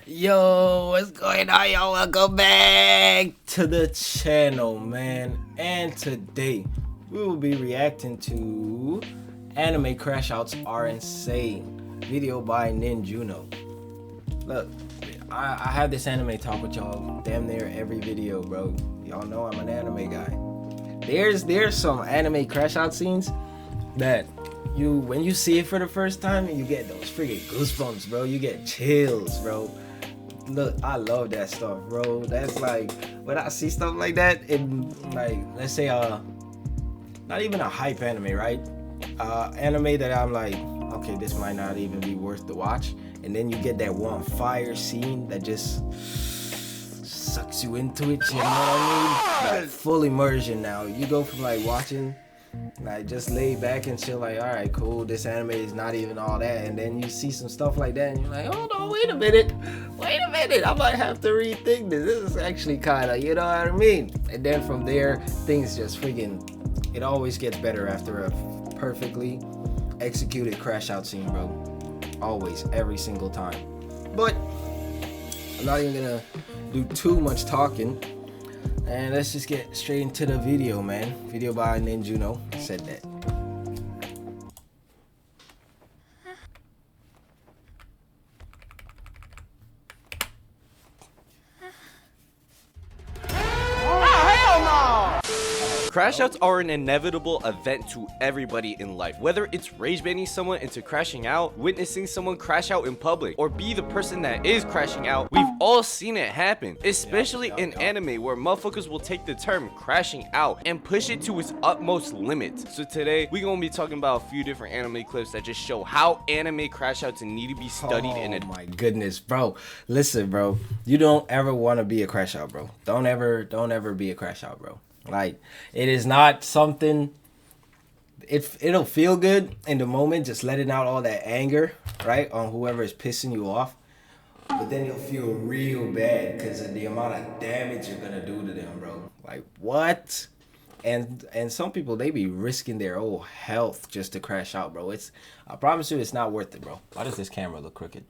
Yo, what's going on, y'all? Welcome back to the channel, man. And today we will be reacting to Anime Crashouts Are Insane, video by Ninjuno. Look, I have this anime talk with y'all damn near every video, bro. Y'all know I'm an anime guy. There's some anime crash out scenes that when you see it for the first time, you get those freaking goosebumps, bro. You get chills, bro. Look, I love that stuff, bro. That's like when I see stuff like that in, like, let's say not even a hype anime, right? Anime that I'm like, okay, this might not even be worth the watch, and then you get that one fire scene that just sucks you into it, you know what I mean? Like full immersion. Now you go from like watching, like just lay back and chill, like, all right, cool, this anime is not even all that, and then you see some stuff like that and you're like, hold on, wait a minute, I might have to rethink this is actually kind of, you know what I mean? And then from there things just freaking, it always gets better after a perfectly executed crash out scene, bro. Always, every single time. But I'm not even gonna do too much talking, and let's just get straight into the video, man. Video by Ninjuno. Said that. Crashouts are an inevitable event to everybody in life. Whether it's rage baiting someone into crashing out, witnessing someone crash out in public, or be the person that is crashing out, we've all seen it happen. Especially in anime, where motherfuckers will take the term crashing out and push it to its utmost limit. So today, we're gonna be talking about a few different anime clips that just show how anime crashouts need to be studied in Oh my goodness, bro. Listen, bro. You don't ever want to be a crash out, bro. Don't ever be a crash out, bro. Like, it is not something, it'll feel good in the moment, just letting out all that anger, right, on whoever is pissing you off. But then you'll feel real bad because of the amount of damage you're gonna do to them, bro. Like, what? And some people, they be risking their whole health just to crash out, bro. I promise you, it's not worth it, bro. Why does this camera look crooked?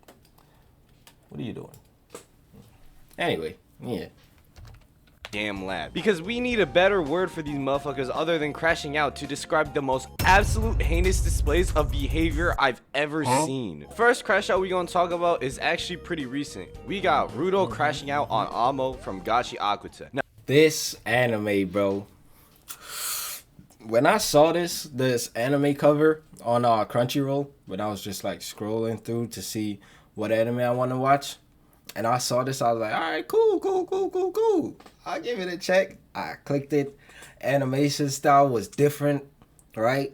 What are you doing? Anyway, yeah. Damn lab, because we need a better word for these motherfuckers other than crashing out to describe the most absolute heinous displays of behavior I've ever seen. First crash out we gonna talk about is actually pretty recent. We got Rudo crashing out on Amo from Gachi Akuta. Now, this anime, bro, when I saw this anime cover on Crunchyroll, when I was just like scrolling through to see what anime I want to watch, and I saw this, I was like, all right, cool. I'll give it a check. I clicked it. Animation style was different, right?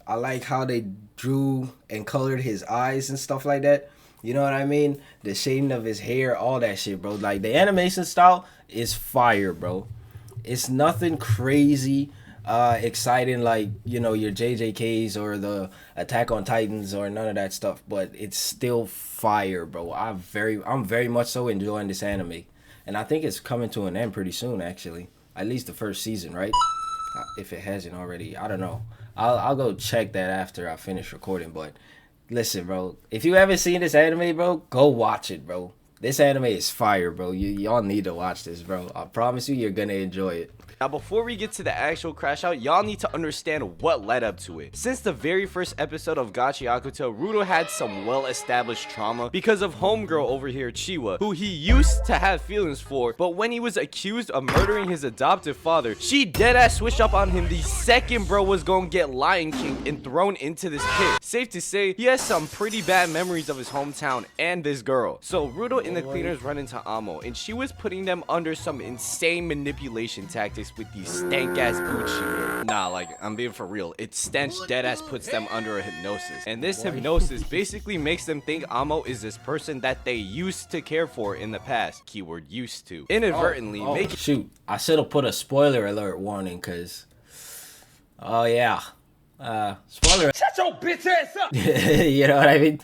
I like how they drew and colored his eyes and stuff like that. You know what I mean? The shading of his hair, all that shit, bro. Like, the animation style is fire, bro. It's nothing crazy, exciting like, you know, your JJKs or the Attack on Titans or none of that stuff, but it's still fire, bro. I'm very much so enjoying this anime, and I think it's coming to an end pretty soon, actually. At least the first season, right? If it hasn't already, I don't know. I'll go check that after I finish recording. But listen, bro, if you haven't seen this anime, bro, go watch it, bro. This anime is fire, bro. Y'all need to watch this, bro. I promise you, you're gonna enjoy it. now before we get to the actual crash out, y'all need to understand what led up to it. Since the very first episode of Gachi Akuta, Rudo had some well-established trauma because of homegirl over here, Chiwa, who he used to have feelings for, but when he was accused of murdering his adoptive father, she deadass switched up on him the second bro was gonna get Lion King and thrown into this pit. Safe to say, he has some pretty bad memories of his hometown and this girl. So Rudo and the cleaners run into Amo, and she was putting them under some insane manipulation tactics with these stank ass boots she wore. Nah, like, I'm being for real. It stench deadass puts them under a hypnosis, and this hypnosis basically makes them think Amo is this person that they used to care for in the past. Keyword used to. Inadvertently make shoot, I should have put a spoiler alert warning, cause oh yeah, spoiler. Shut your bitch ass up. You know what I mean?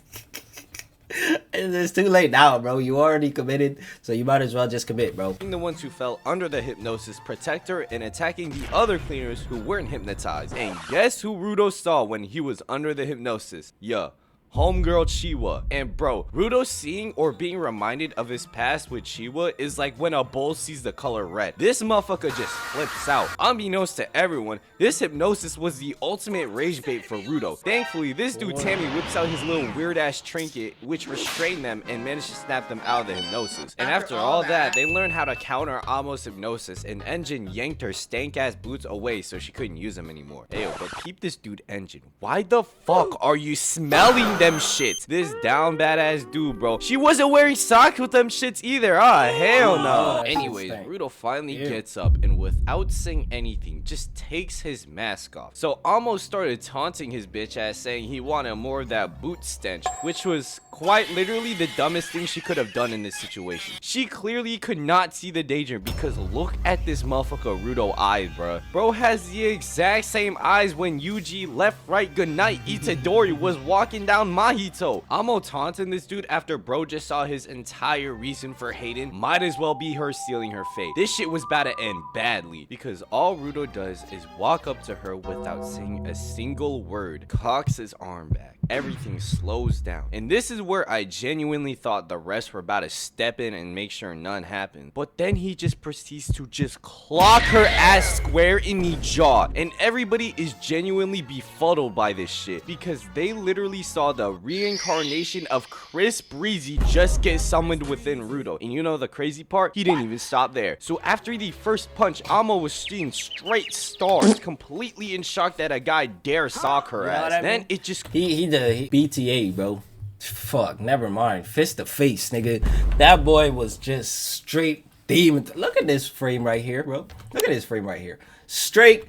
It's too late now, bro. You already committed, so you might as well just commit, bro. The ones who fell under the hypnosis protect her and attacking the other cleaners who weren't hypnotized. And guess who Rudo saw when he was under the hypnosis? Yeah, homegirl Chiwa. And bro, Rudo seeing or being reminded of his past with Chiwa is like when a bull sees the color red. This motherfucker just flips out. Unbeknownst to everyone, this hypnosis was the ultimate rage bait for Rudo. Thankfully, this dude Tammy whips out his little weird ass trinket which restrained them and managed to snap them out of the hypnosis. And after all that, they learned how to counter Amo's hypnosis, and Engine yanked her stank ass boots away so she couldn't use them anymore. Ayo, but keep this dude Engine. Why the fuck are you smelling them shits? This down badass dude, bro. She wasn't wearing socks with them shits either. Ah, hell no. Anyways, Rudo finally gets up and without saying anything, just takes his mask off. So almost started taunting his bitch ass, saying he wanted more of that boot stench, which was quite literally the dumbest thing she could have done in this situation. She clearly could not see the danger because look at this motherfucker Rudo eyes, bro. Bro has the exact same eyes when Yuji left, right, goodnight Itadori was walking down Mahito. Amo taunting this dude after bro just saw his entire reason for hating might as well be her stealing her fate. This shit was about to end badly because all Rudo does is walk up to her without saying a single word, cocks his arm back. Everything slows down, and this is where I genuinely thought the rest were about to step in and make sure none happened. But then he just proceeds to just clock her ass square in the jaw, and everybody is genuinely befuddled by this shit because they literally saw the reincarnation of Chris Breezy just get summoned within Rudo. And you know the crazy part? He didn't even stop there. So after the first punch, Amo was seeing straight stars, completely in shock that a guy dare sock her ass. Then it just he the BTA, bro. Fuck, never mind. Fist to face, nigga. That boy was just straight demon. Look at this frame right here, bro. Look at this frame right here. Straight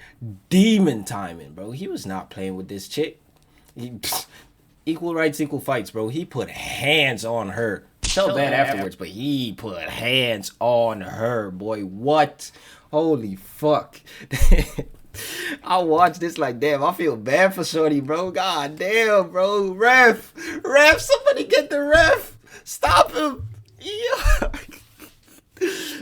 demon timing, bro. He was not playing with this chick. Equal rights, equal fights, bro. He put hands on her. So bad afterwards, but he put hands on her, boy. What? Holy fuck. I watch this like, damn, I feel bad for Shorty, bro. God damn, bro. Ref, somebody get the ref. Stop him. Yeah.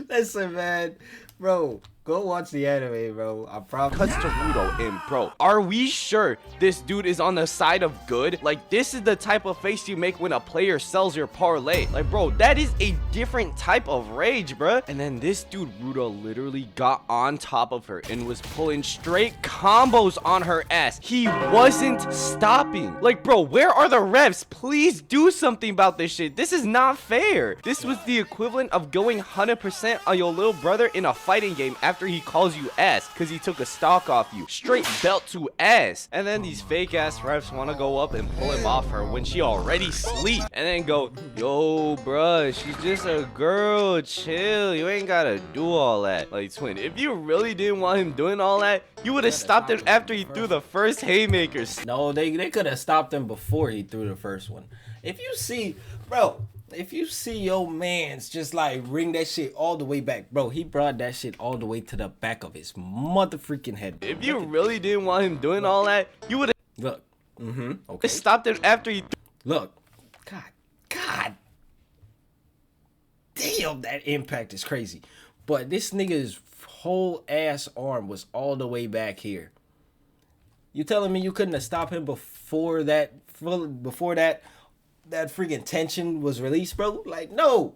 Listen, man. Bro, go watch the anime, bro. I promise. Cuts to Rudo and bro, are we sure this dude is on the side of good? Like, this is the type of face you make when a player sells your parlay. Like, bro, that is a different type of rage, bro. And then this dude Rudo literally got on top of her and was pulling straight combos on her ass. He wasn't stopping. Like, bro, where are the refs? Please do something about this shit. This is not fair. This was the equivalent of going 100% on your little brother in a fighting game after he calls you ass because he took a stock off you. Straight belt to ass. And then these fake ass refs want to go up and pull him off her when she already sleep. And then go, yo, bruh, she's just a girl. Chill. You ain't gotta do all that. Like, twin, if you really didn't want him doing all that, you would have stopped him after he threw the first haymakers. No, they could have stopped him before he threw the first one. If you see, bro, if you see your mans just like ring that shit all the way back, bro, he brought that shit all the way to the back of his mother freaking head. If you really didn't want him doing all that, you would have look. Okay. Stopped him after he look. God. Damn, that impact is crazy. But this nigga's whole ass arm was all the way back here. You telling me you couldn't have stopped him before that freaking tension was released, bro? Like, no,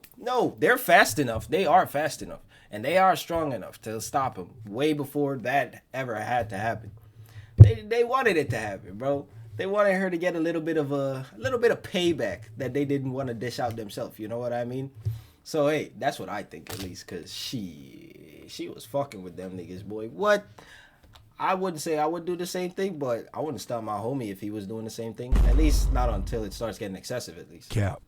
they're fast enough. They are fast enough, and they are strong enough to stop him way before that ever had to happen. They wanted it to happen, bro. They wanted her to get a little bit of payback that they didn't want to dish out themselves. You know what I mean? So hey, that's what I think, at least, cause she was fucking with them niggas, boy. What? I wouldn't say I would do the same thing, but I wouldn't stop my homie if he was doing the same thing. At least not until it starts getting excessive, at least. Cap.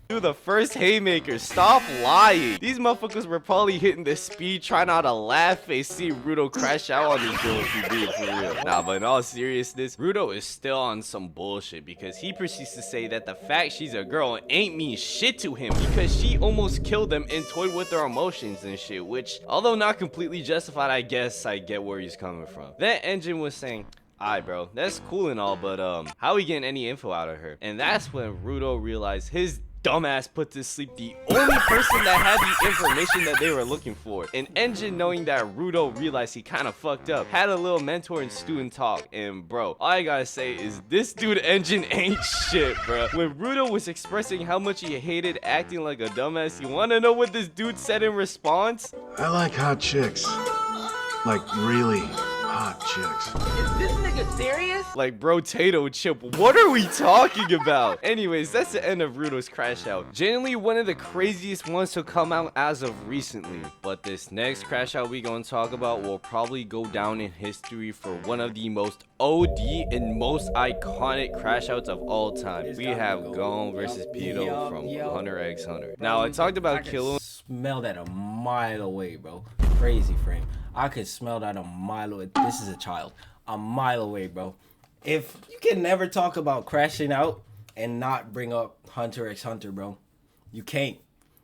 The first haymaker. Stop lying. These motherfuckers were probably hitting the speed, trying not to laugh face, see Rudo crash out on this girl if he did for real. Nah, but in all seriousness, Rudo is still on some bullshit because he proceeds to say that the fact she's a girl ain't mean shit to him because she almost killed them and toyed with their emotions and shit, which, although not completely justified, I guess I get where he's coming from. That Engine was saying, alright, bro, that's cool and all, but how we getting any info out of her? And that's when Rudo realized his dumbass put to sleep the only person that had the information that they were looking for. And Engine, knowing that Rudo realized he kind of fucked up, had a little mentor and student talk. And bro, all I gotta say is this dude Engine ain't shit, bro. When Rudo was expressing how much he hated acting like a dumbass, you wanna know what this dude said in response? I like hot chicks. Like really hot chicks. Is this nigga serious? Like, bro, Tato Chip, what are we talking about? Anyways, that's the end of Rudo's Crash Out. Genuinely one of the craziest ones to come out as of recently. But this next Crash Out we gonna talk about will probably go down in history for one of the most OD and most iconic Crash Outs of all time. We have Gon versus Pito from Hunter x Hunter. Now, I talked about Kilo. Smell that a mile away, bro. Crazy frame. I could smell that a mile away. This is a child. A mile away, bro. If you can never talk about crashing out and not bring up Hunter x Hunter, bro. You can't.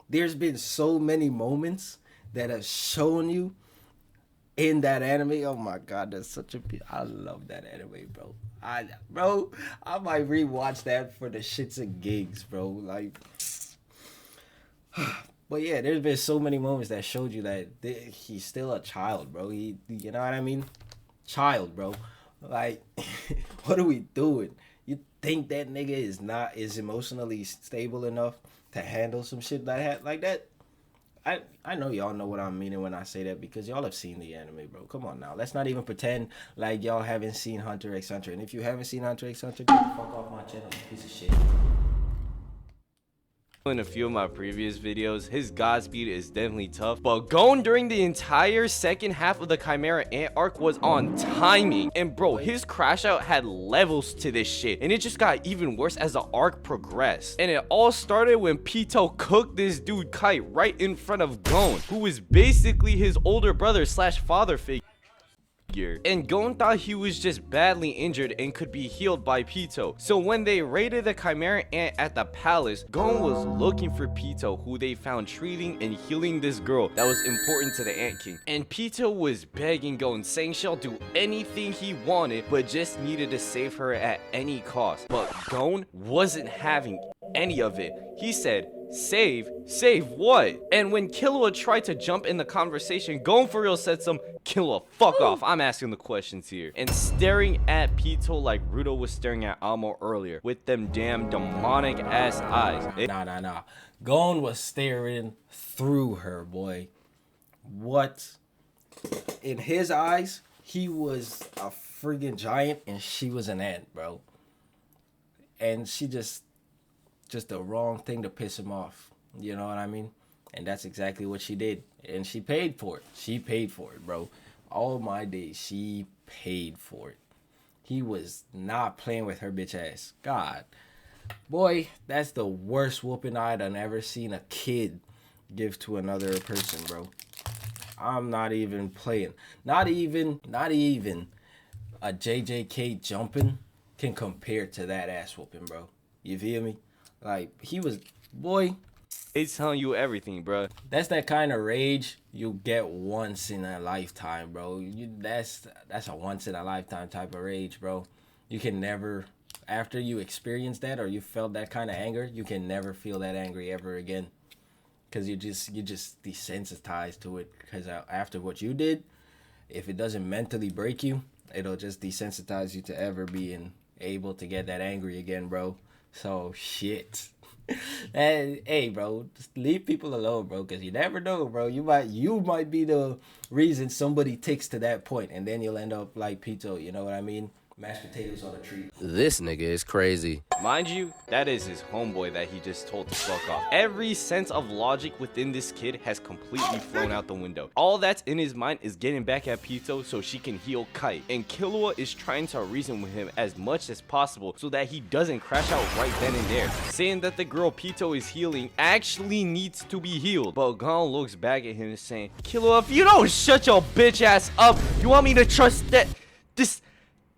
There's been so many moments that have shown you in that anime. Oh my god, that's such a I love that anime, bro. I might rewatch that for the shits and gigs, bro. Like but yeah, there's been so many moments that showed you that he's still a child, bro. You know what I mean? Child, bro. Like, what are we doing? You think that nigga is emotionally stable enough to handle some shit like that? I know y'all know what I'm meaning when I say that because y'all have seen the anime, bro. Come on now. Let's not even pretend like y'all haven't seen Hunter x Hunter. And if you haven't seen Hunter x Hunter, get the fuck off my channel, you piece of shit. In a few of my previous videos, his Godspeed is definitely tough, but Gon during the entire second half of the Chimera Ant arc was on timing. And bro, his Crash Out had levels to this shit, and it just got even worse as the arc progressed. And it all started when Pito cooked this dude Kite right in front of Gon, who was basically his older brother slash father figure. And Gon thought he was just badly injured and could be healed by Pito. So when they raided the Chimera Ant at the palace, Gon was looking for Pito, who they found treating and healing this girl that was important to the Ant King. And Pito was begging Gon, saying she'll do anything he wanted, but just needed to save her at any cost. But Gon wasn't having any of it. He said, save what? And when Killua tried to jump in the conversation, Gon for real said some, Killua, fuck off, I'm asking the questions here. And staring at Pito like Rudo was staring at Amo earlier, with them damn demonic ass eyes. Nah. Gon was staring through her, boy. What? In his eyes, he was a friggin' giant and she was an ant, bro. And she just the wrong thing to piss him off. You know what I mean? And that's exactly what she did. And she paid for it. She paid for it, bro. All my days, she paid for it. He was not playing with her bitch ass. God. Boy, that's the worst whooping I'd ever seen a kid give to another person, bro. I'm not even playing. Not even a JJK jumping can compare to that ass whooping, bro. You feel me? Like, he was, boy. It's telling you everything, bro. That's that kind of rage you get once in a lifetime, bro. That's a once in a lifetime type of rage, bro. You can never, after you experience that or you felt that kind of anger, you can never feel that angry ever again. Because you just desensitized to it. Because after what you did, if it doesn't mentally break you, it'll just desensitize you to ever being able to get that angry again, bro. So, shit. And, hey, bro, just leave people alone, bro, because you never know, bro. You might be the reason somebody takes to that point, and then you'll end up like Pito, you know what I mean? Mashed potatoes on a tree. This nigga is crazy. Mind you, that is his homeboy that he just told to fuck off. Every sense of logic within this kid has completely flown out the window. All that's in his mind is getting back at Pito so she can heal Kite. And Killua is trying to reason with him as much as possible so that he doesn't crash out right then and there, saying that the girl Pito is healing actually needs to be healed. But Gon looks back at him saying, Killua, if you don't shut your bitch ass up, you want me to trust that this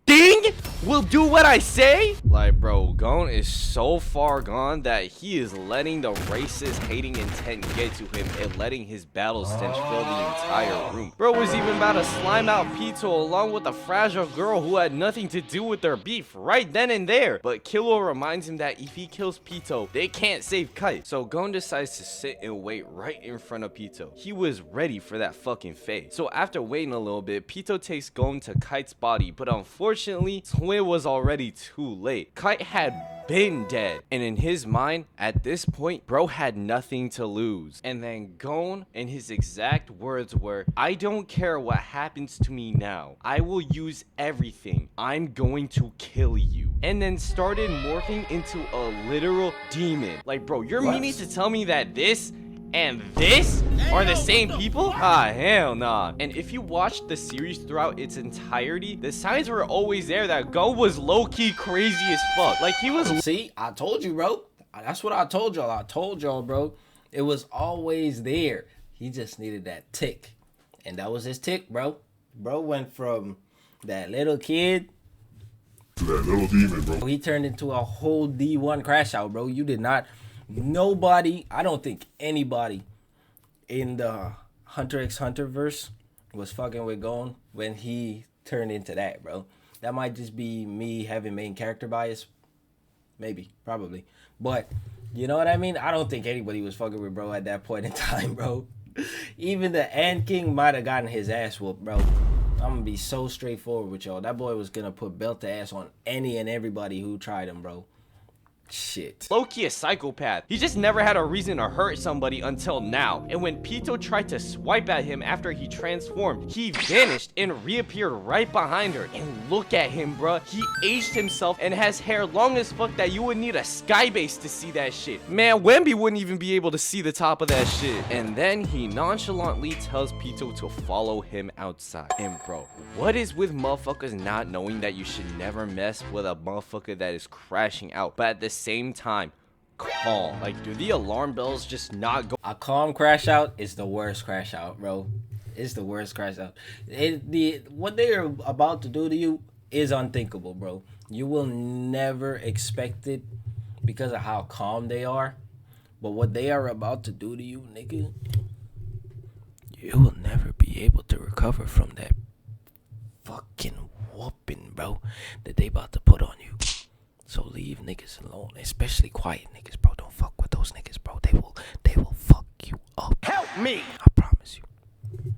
thing? will do what I say? Like, bro, Gon is so far gone that he is letting the racist hating intent get to him and letting his battle stench fill the entire room. Bro was even about to slime out Pito along with a fragile girl who had nothing to do with their beef right then and there. But Killua reminds him that if he kills Pito, they can't save Kite. So Gon decides to sit and wait right in front of Pito. He was ready for that fucking fate. So after waiting a little bit, Pito takes Gon to Kite's body, but unfortunately, it was already too late. Kite had been dead, and in his mind at this point, bro had nothing to lose. And then Gon, and his exact words were, "I don't care what happens to me now, I will use everything, I'm going to kill you." And then started morphing into a literal demon. Like, bro, you're meaning to tell me that this and this are the same people? Ah, hell nah. And if you watched the series throughout its entirety, the signs were always there that Gon was low-key crazy as fuck. Like, he was... See, I told you, bro. That's what I told y'all. I told y'all, bro. It was always there. He just needed that tick. And that was his tick, bro. Bro went from that little kid to that little demon, bro. He turned into a whole D1 crash out, bro. You did not... Nobody, I don't think anybody in the Hunter x Hunter verse was fucking with Gon when he turned into that, bro. That might just be me having main character bias. Maybe, probably. But, you know what I mean? I don't think anybody was fucking with bro at that point in time, bro. Even the Ant King might have gotten his ass whooped, bro. I'm gonna be so straightforward with y'all. That boy was gonna put belt to ass on any and everybody who tried him, bro. Shit. Low-key a psychopath. He just never had a reason to hurt somebody until now. And when Pito tried to swipe at him after he transformed, he vanished and reappeared right behind her. And look at him, bruh. He aged himself and has hair long as fuck that you would need a skybase to see that shit. Man, Wemby wouldn't even be able to see the top of that shit. And then he nonchalantly tells Pito to follow him outside. And bro, what is with motherfuckers not knowing that you should never mess with a motherfucker that is crashing out, but at the same time calm? Like, do the alarm bells just not go? A calm crash out is the worst crash out, bro. It's the worst crash out. What they are about to do to you is unthinkable, bro. You will never expect it because of how calm they are. But what they are about to do to you, nigga, you will never be able to recover from that fucking whooping, bro, that they about to put on you. So leave niggas alone, especially quiet niggas, bro. Don't fuck with those niggas, bro. They will fuck you up. Help me! I promise you.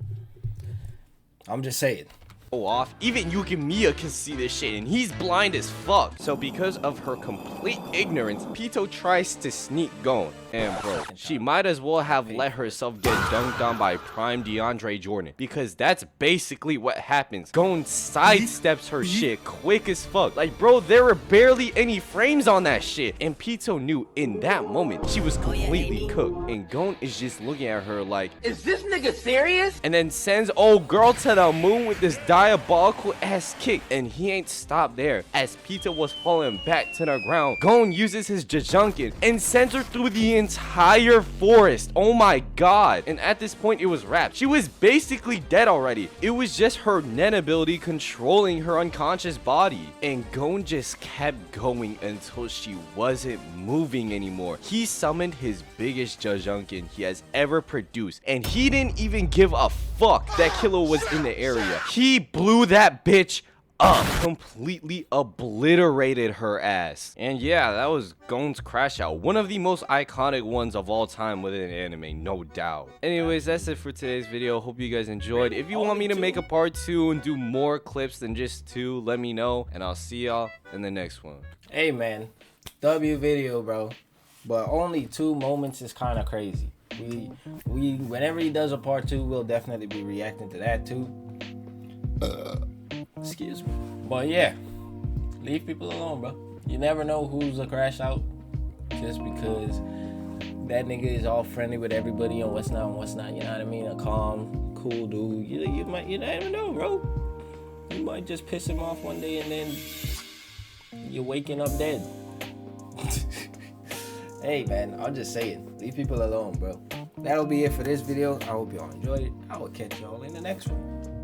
I'm just saying. Off. Even Yukimiya can see this shit and he's blind as fuck. So because of her complete ignorance, Pito tries to sneak Gon. And bro, she might as well have let herself get dunked on by prime DeAndre Jordan, because that's basically what happens. Gon sidesteps her shit quick as fuck. Like, bro, there were barely any frames on that shit. And Pito knew in that moment she was completely cooked. And Gon is just looking at her like, is this nigga serious? and then sends old girl to the moon with this diabolical ass kick. And he ain't stopped there. As Pito was falling back to the ground, Gon uses his Jajunkin and sends her through the entire forest. Oh my god. And at this point it was wrapped. She was basically dead already. It was just her Nen ability controlling her unconscious body. And Gon just kept going until she wasn't moving anymore. He summoned his biggest Jajunkin he has ever produced, and he didn't even give a fuck that Killua was in the area. He blew that bitch up, completely obliterated her ass. And yeah, that was Gon's crash out, one of the most iconic ones of all time within anime, no doubt. Anyways, that's it for today's video. Hope you guys enjoyed. If you want me to make a part 2 and do more clips than just 2, let me know, and I'll see y'all in the next one. Hey man, W video, bro. But only 2 moments is kind of crazy. We whenever he does a part 2, we'll definitely be reacting to that too. Excuse me. But yeah, leave people alone, bro. You never know who's a crash out just because that nigga is all friendly with everybody and what's not and what's not. You know what I mean? A calm, cool dude. You never know, bro. You might just piss him off one day and then you're waking up dead. Hey man, I'm just saying, leave people alone, bro. That'll be it for this video. I hope y'all enjoyed it. I will catch y'all in the next one.